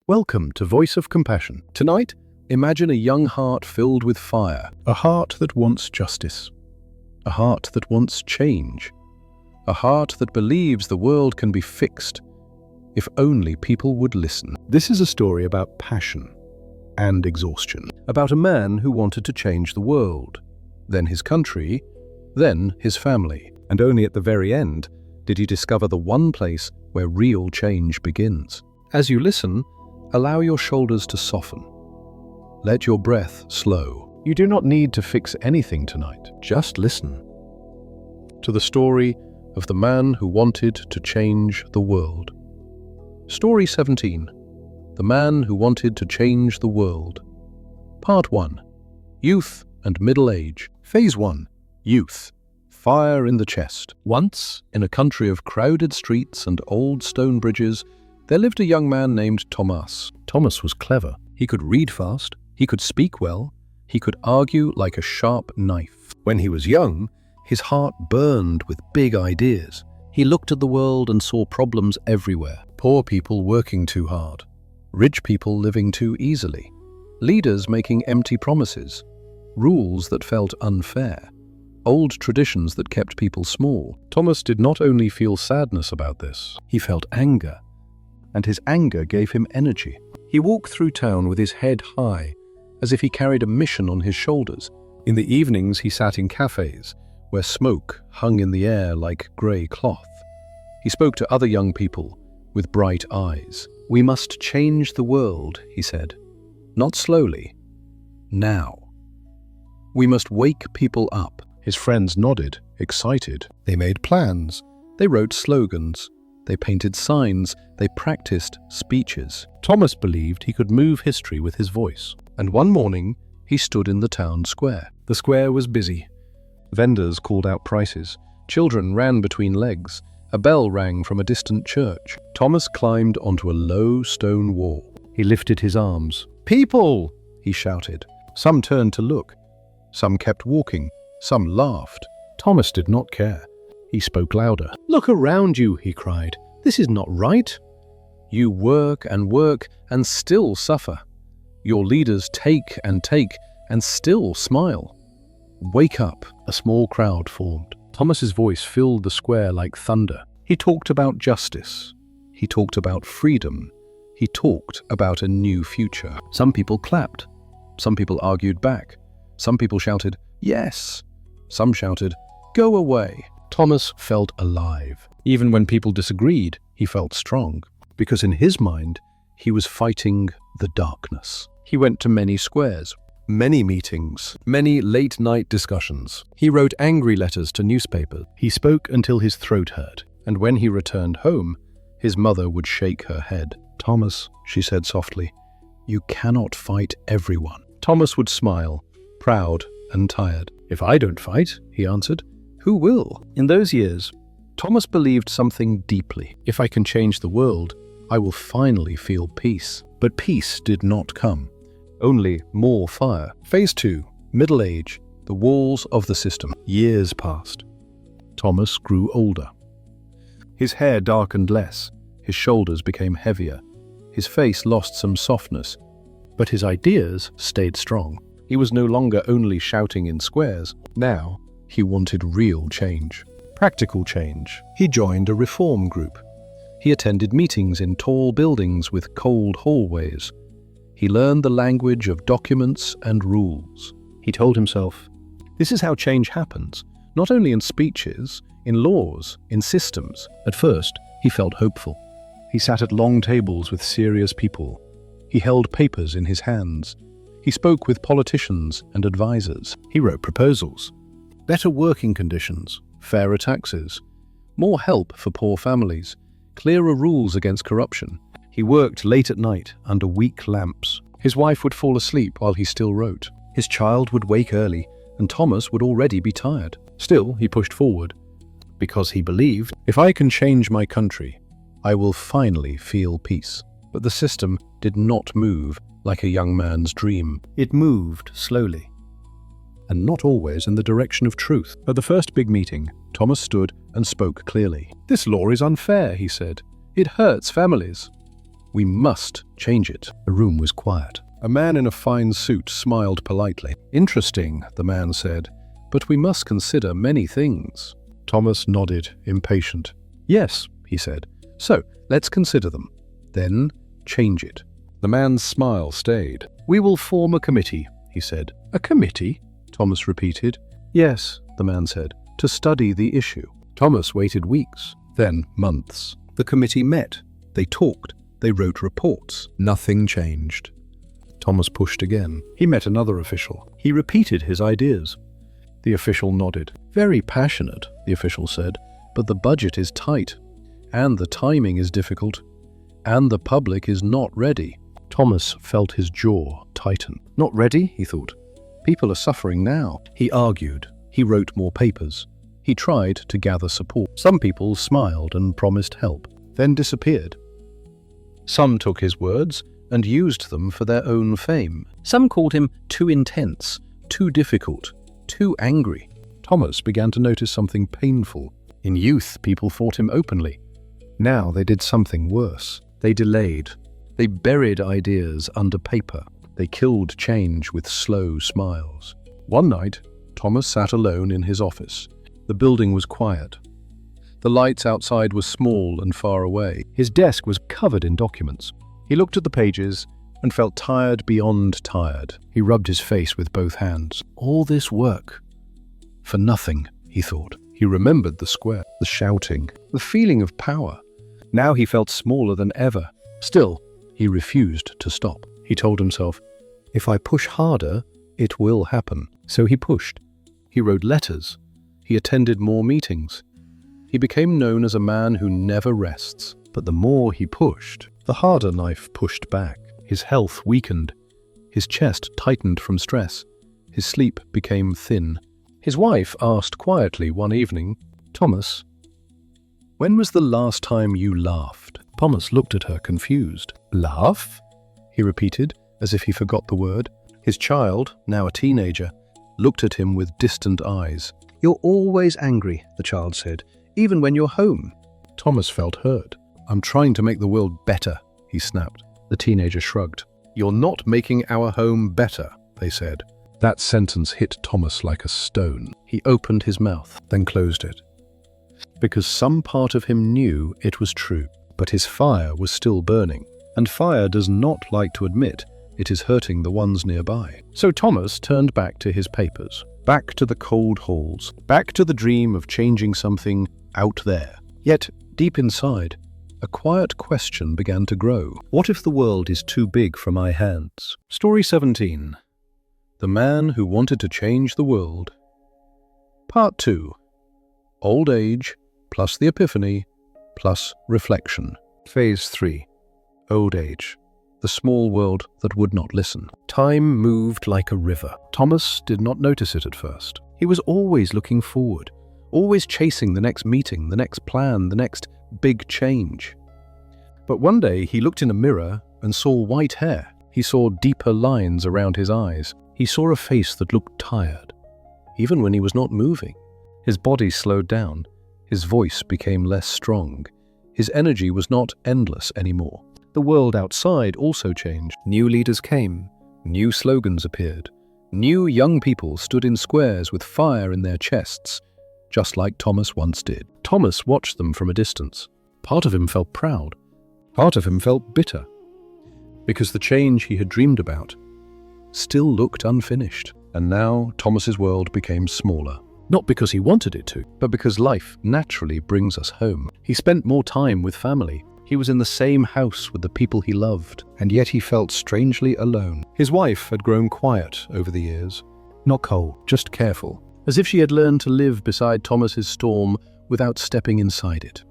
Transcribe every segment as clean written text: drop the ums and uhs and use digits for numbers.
Welcome to Voice of Compassion. Tonight, imagine a young heart filled with fire, a heart that wants justice, a heart that wants change, a heart that believes the world can be fixed if only people would listen. This is a story about passion and exhaustion, about a man who wanted to change the world, then his country, then his family, and only at the very end did he discover the one place where real change begins. As you listen, allow your shoulders to soften. Let your breath slow. You do not need to fix anything tonight. Just listen to the story of the man who wanted to change the world. Story 17. The Man Who Wanted to Change the World. Part 1. Youth and Middle Age. Phase 1. Youth. Fire in the chest. Once, in a country of crowded streets and old stone bridges, there lived a young man named Thomas. Thomas was clever. He could read fast, he could speak well, he could argue like a sharp knife. When he was young, his heart burned with big ideas. He looked at the world and saw problems everywhere. Poor people working too hard, rich people living too easily, leaders making empty promises, rules that felt unfair, old traditions that kept people small. Thomas did not only feel sadness about this, he felt anger. And his anger gave him energy. He walked through town with his head high, as if he carried a mission on his shoulders. In the evenings, he sat in cafes, where smoke hung in the air like grey cloth. He spoke to other young people with bright eyes. "We must change the world," he said. "Not slowly. Now. We must wake people up." His friends nodded, excited. They made plans. They wrote slogans. They painted signs, they practiced speeches. Thomas believed he could move history with his voice. And one morning, he stood in the town square. The square was busy. Vendors called out prices. Children ran between legs. A bell rang from a distant church. Thomas climbed onto a low stone wall. He lifted his arms. "People!" he shouted. Some turned to look. Some kept walking. Some laughed. Thomas did not care. He spoke louder. "Look around you," he cried. "This is not right. You work and still suffer. Your leaders take and still smile. Wake up." A small crowd formed. Thomas's voice filled the square like thunder. He talked about justice. He talked about freedom. He talked about a new future. Some people clapped. Some people argued back. Some people shouted, "Yes." Some shouted, "Go away." Thomas felt alive. Even when people disagreed, he felt strong, because in his mind, he was fighting the darkness. He went to many squares, many meetings, many late-night discussions. He wrote angry letters to newspapers. He spoke until his throat hurt, and when he returned home, his mother would shake her head. "Thomas," she said softly, "you cannot fight everyone." Thomas would smile, proud and tired. "If I don't fight," he answered, "who will?" In those years, Thomas believed something deeply. If I can change the world, I will finally feel peace. But peace did not come. Only more fire. Phase 2. Middle age. The walls of the system. Years passed. Thomas grew older. His hair darkened less. His shoulders became heavier. His face lost some softness. But his ideas stayed strong. He was no longer only shouting in squares. Now, he wanted real change, practical change. He joined a reform group. He attended meetings in tall buildings with cold hallways. He learned the language of documents and rules. He told himself, this is how change happens, not only in speeches, in laws, in systems. At first, he felt hopeful. He sat at long tables with serious people. He held papers in his hands. He spoke with politicians and advisors. He wrote proposals. Better working conditions, fairer taxes, more help for poor families, clearer rules against corruption. He worked late at night under weak lamps. His wife would fall asleep while he still wrote. His child would wake early, and Thomas would already be tired. Still, he pushed forward, because he believed, if I can change my country, I will finally feel peace. But the system did not move like a young man's dream. It moved slowly, and not always in the direction of truth. At the first big meeting, Thomas stood and spoke clearly. "This law is unfair," he said. "It hurts families. We must change it. The room was quiet. A man in a fine suit smiled politely. Interesting, the man said, but we must consider many things. Thomas nodded, impatient. Yes, he said. So, let's consider them. Then, change it. The man's smile stayed. We will form a committee, he said. A committee? Thomas repeated. Yes, the man said, to study the issue. Thomas waited weeks, then months. The committee met. They talked. They wrote reports. Nothing changed. Thomas pushed again. He met another official. He repeated his ideas. The official nodded. Very passionate, the official said, but the budget is tight, and the timing is difficult, and the public is not ready. Thomas felt his jaw tighten. Not ready, he thought. People are suffering now. He argued. He wrote more papers. He tried to gather support. Some people smiled and promised help, then disappeared. Some took his words and used them for their own fame. Some called him too intense, too difficult, too angry. Thomas began to notice something painful. In youth, people fought him openly. Now they did something worse. They delayed. They buried ideas under paper. They killed change with slow smiles. One night, Thomas sat alone in his office. The building was quiet. The lights outside were small and far away. His desk was covered in documents. He looked at the pages and felt tired beyond tired. He rubbed his face with both hands. All this work for nothing, he thought. He remembered the square, the shouting, the feeling of power. Now he felt smaller than ever. Still, he refused to stop. He told himself, if I push harder, it will happen. So he pushed. He wrote letters. He attended more meetings. He became known as a man who never rests. But the more he pushed, the harder life pushed back. His health weakened. His chest tightened from stress. His sleep became thin. His wife asked quietly one evening, Thomas, when was the last time you laughed? Thomas looked at her confused. Laugh? He repeated, as if he forgot the word. His child, now a teenager, looked at him with distant eyes. You're always angry, the child said, even when you're home. Thomas felt hurt. I'm trying to make the world better, he snapped. The teenager shrugged. You're not making our home better, they said. That sentence hit Thomas like a stone. He opened his mouth, then closed it. Because some part of him knew it was true, but his fire was still burning. And fire does not like to admit it is hurting the ones nearby. So Thomas turned back to his papers, back to the cold halls, back to the dream of changing something out there. Yet, deep inside, a quiet question began to grow. What if the world is too big for my hands? Story 17. The Man Who Wanted to Change the World. Part 2. Old Age, plus the Epiphany, plus Reflection. Phase 3. Old Age. The small world that would not listen. Time moved like a river. Thomas did not notice it at first. He was always looking forward, always chasing the next meeting, the next plan, the next big change. But one day he looked in a mirror and saw white hair. He saw deeper lines around his eyes. He saw a face that looked tired, even when he was not moving. His body slowed down. His voice became less strong. His energy was not endless anymore. The world outside also changed. New leaders came. New slogans appeared. New young people stood in squares with fire in their chests, just like Thomas once did. Thomas watched them from a distance. Part of him felt proud. Part of him felt bitter, because the change he had dreamed about still looked unfinished. And now Thomas's world became smaller. Not because he wanted it to, but because life naturally brings us home. He spent more time with family. He was in the same house with the people he loved, and yet he felt strangely alone. His wife had grown quiet over the years. Not cold, just careful, as if she had learned to live beside Thomas's storm without stepping inside it.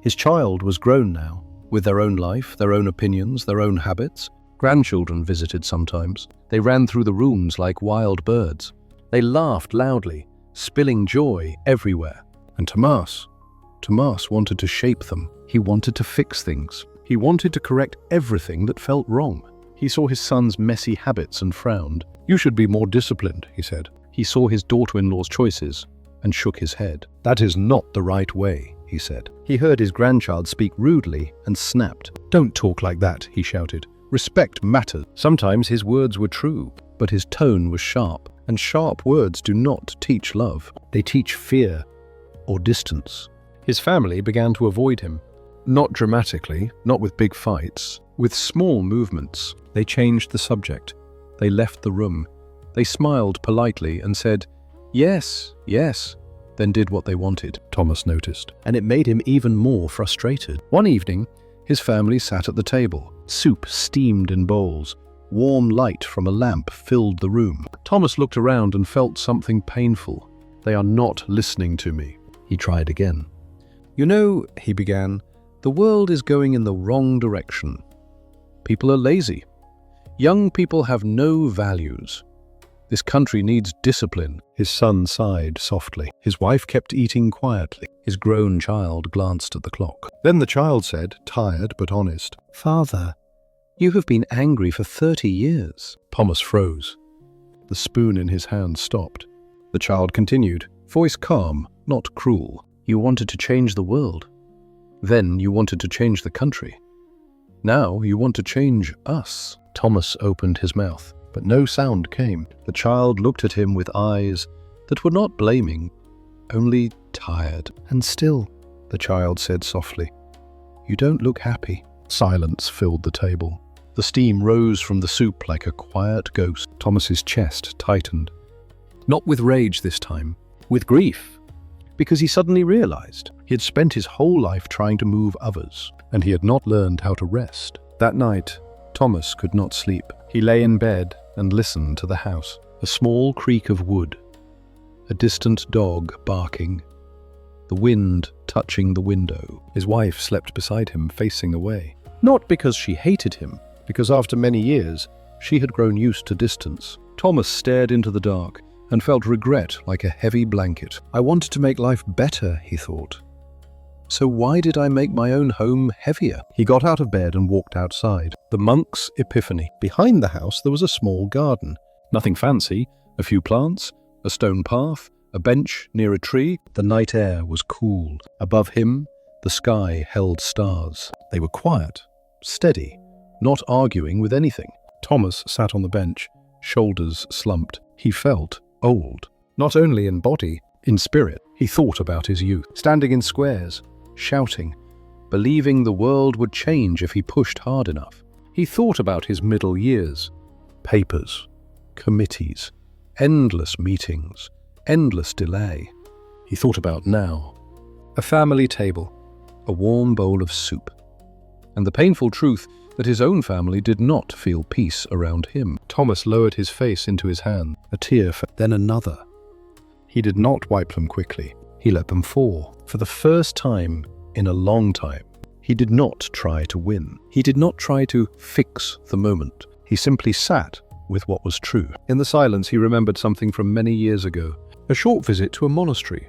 His child was grown now, with their own life, their own opinions, their own habits. Grandchildren visited sometimes. They ran through the rooms like wild birds. They laughed loudly, spilling joy everywhere. And Thomas wanted to shape them. He wanted to fix things. He wanted to correct everything that felt wrong. He saw his son's messy habits and frowned. You should be more disciplined, he said. He saw his daughter-in-law's choices and shook his head. That is not the right way, he said. He heard his grandchild speak rudely and snapped. "Don't talk like that," he shouted. "Respect matters." Sometimes his words were true, but his tone was sharp, and sharp words do not teach love. They teach fear or distance. His family began to avoid him. Not dramatically, not with big fights, with small movements. They changed the subject. They left the room. They smiled politely and said, "Yes, yes," then did what they wanted, Thomas noticed. And it made him even more frustrated. One evening, his family sat at the table. Soup steamed in bowls. Warm light from a lamp filled the room. Thomas looked around and felt something painful. "They are not listening to me." He tried again. "You know," he began, "the world is going in the wrong direction. People are lazy. Young people have no values. This country needs discipline." His son sighed softly. His wife kept eating quietly. His grown child glanced at the clock. Then the child said, tired but honest, "Father, you have been angry for 30 years. Thomas froze. The spoon in his hand stopped. The child continued, voice calm, not cruel. "You wanted to change the world. Then you wanted to change the country. Now you want to change us." Thomas opened his mouth, but no sound came. The child looked at him with eyes that were not blaming, only tired. "And still," the child said softly, "you don't look happy." Silence filled the table. The steam rose from the soup like a quiet ghost. Thomas's chest tightened. Not with rage this time, with grief. Because he suddenly realized he had spent his whole life trying to move others, and he had not learned how to rest. That night, Thomas could not sleep. He lay in bed and listened to the house. A small creak of wood. A distant dog barking. The wind touching the window. His wife slept beside him, facing away. Not because she hated him, because after many years, she had grown used to distance. Thomas stared into the dark and felt regret like a heavy blanket. I wanted to make life better, he thought. So why did I make my own home heavier? He got out of bed and walked outside. The monk's epiphany. Behind the house there was a small garden. Nothing fancy, a few plants, a stone path, a bench near a tree. The night air was cool. Above him, the sky held stars. They were quiet, steady, not arguing with anything. Thomas sat on the bench, shoulders slumped. He felt old, not only in body, in spirit. He thought about his youth, standing in squares, shouting, believing the world would change if he pushed hard enough. He thought about his middle years, papers, committees, endless meetings, endless delay. He thought about now, a family table, a warm bowl of soup, and the painful truth that his own family did not feel peace around him. Thomas lowered his face into his hand. A tear fell, then another. He did not wipe them quickly. He let them fall. For the first time in a long time, he did not try to win. He did not try to fix the moment. He simply sat with what was true. In the silence, he remembered something from many years ago. A short visit to a monastery.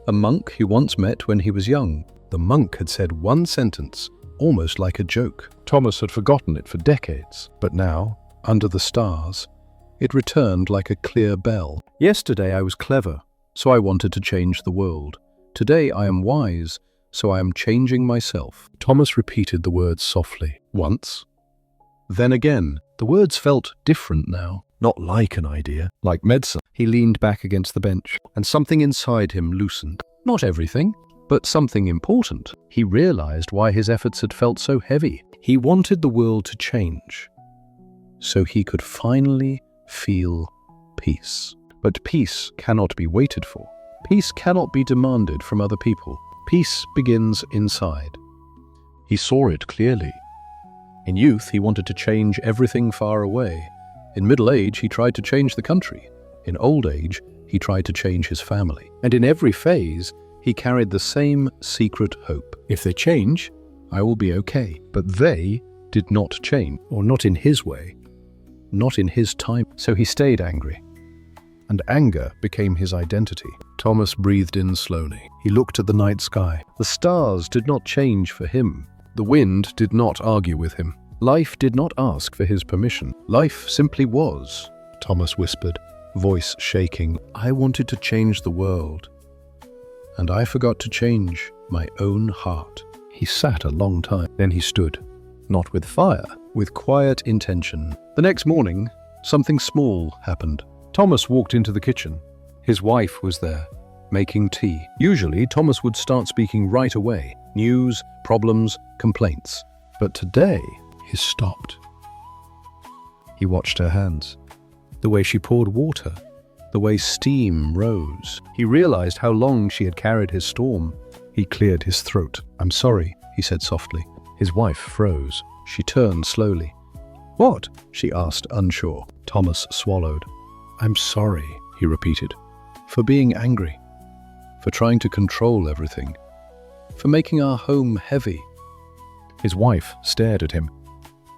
A monk he once met when he was young. The monk had said one sentence, almost like a joke. Thomas had forgotten it for decades, but now, under the stars, it returned like a clear bell. Yesterday I was clever, so I wanted to change the world. Today I am wise, so I am changing myself. Thomas repeated the words softly. Once. Then again. The words felt different now. Not like an idea, like medicine. He leaned back against the bench, and something inside him loosened. Not everything, but something important. He realized why his efforts had felt so heavy. He wanted the world to change, so he could finally feel peace. But peace cannot be waited for. Peace cannot be demanded from other people. Peace begins inside. He saw it clearly. In youth, he wanted to change everything far away. In middle age, he tried to change the country. In old age, he tried to change his family. And in every phase, he carried the same secret hope. If they change, I will be okay. But they did not change, or not in his way, not in his time. So he stayed angry. And anger became his identity. Thomas breathed in slowly. He looked at the night sky. The stars did not change for him. The wind did not argue with him. Life did not ask for his permission. Life simply was, Thomas whispered, voice shaking. I wanted to change the world. and I forgot to change my own heart." He sat a long time. Then he stood, not with fire, with quiet intention. The next morning, something small happened. Thomas walked into the kitchen. His wife was there, making tea. Usually, Thomas would start speaking right away. News, problems, complaints. But today, he stopped. He watched her hands, the way she poured water, the way steam rose. He realized how long she had carried his storm. He cleared his throat. "I'm sorry," he said softly. His wife froze. She turned slowly. "What?" she asked, unsure. Thomas swallowed. "I'm sorry," he repeated, "for being angry, for trying to control everything, for making our home heavy." His wife stared at him.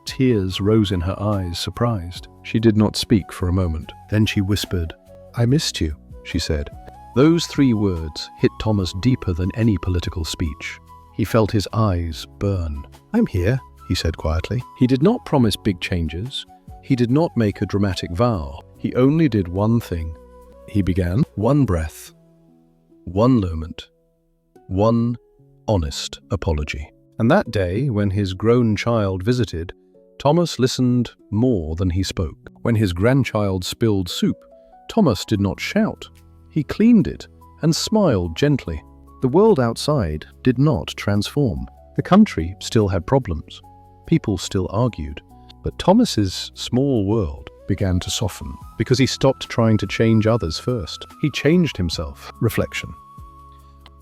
Tears rose in her eyes, surprised. She did not speak for a moment. Then she whispered, "I missed you," she said. Those 3 words hit Thomas deeper than any political speech. He felt his eyes burn. "I'm here," he said quietly. He did not promise big changes. He did not make a dramatic vow. He only did one thing. He began one breath, one moment, one honest apology. And that day, when his grown child visited, Thomas listened more than he spoke. When his grandchild spilled soup, Thomas did not shout. He cleaned it and smiled gently. The world outside did not transform. The country still had problems. People still argued. But Thomas's small world began to soften because he stopped trying to change others first. He changed himself. Reflection.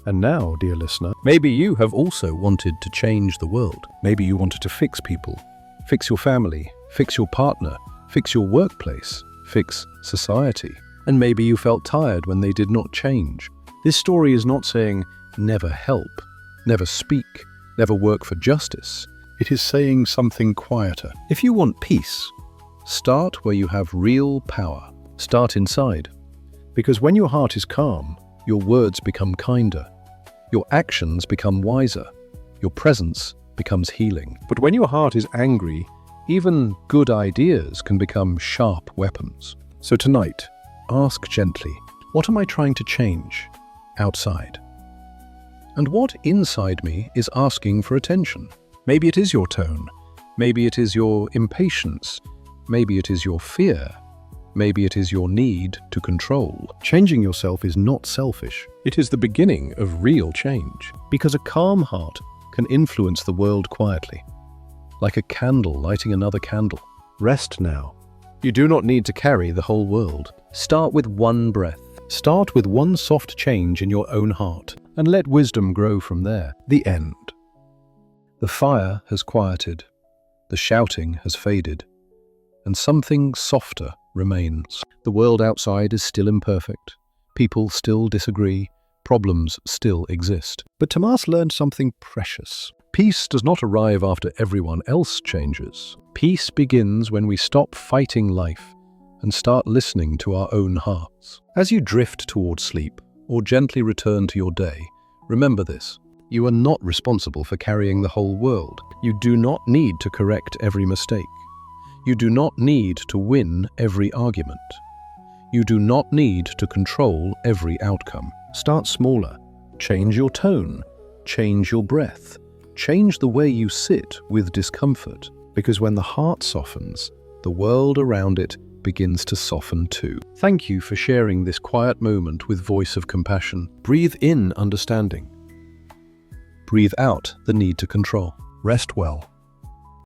And now, dear listener, maybe you have also wanted to change the world. Maybe you wanted to fix people, fix your family, fix your partner, fix your workplace, fix society. And maybe you felt tired when they did not change. This story is not saying never help, never speak, never work for justice. It is saying something quieter. If you want peace, start where you have real power. Start inside. Because when your heart is calm, your words become kinder. Your actions become wiser. Your presence becomes healing. But when your heart is angry, even good ideas can become sharp weapons. So tonight, ask gently, what am I trying to change outside? And what inside me is asking for attention? Maybe it is your tone. Maybe it is your impatience. Maybe it is your fear. Maybe it is your need to control. Changing yourself is not selfish. It is the beginning of real change. Because a calm heart can influence the world quietly, like a candle lighting another candle. Rest now. You do not need to carry the whole world. Start with one breath. Start with one soft change in your own heart, and let wisdom grow from there. The end. The fire has quieted. The shouting has faded. And something softer remains. The world outside is still imperfect. People still disagree. Problems still exist. But Thomas learned something precious. Peace does not arrive after everyone else changes. Peace begins when we stop fighting life and start listening to our own hearts. As you drift towards sleep or gently return to your day, remember this. You are not responsible for carrying the whole world. You do not need to correct every mistake. You do not need to win every argument. You do not need to control every outcome. Start smaller. Change your tone. Change your breath. Change the way you sit with discomfort. Because when the heart softens, the world around it begins to soften too. Thank you for sharing this quiet moment with Voice of Compassion. Breathe in understanding. Breathe out the need to control. Rest well.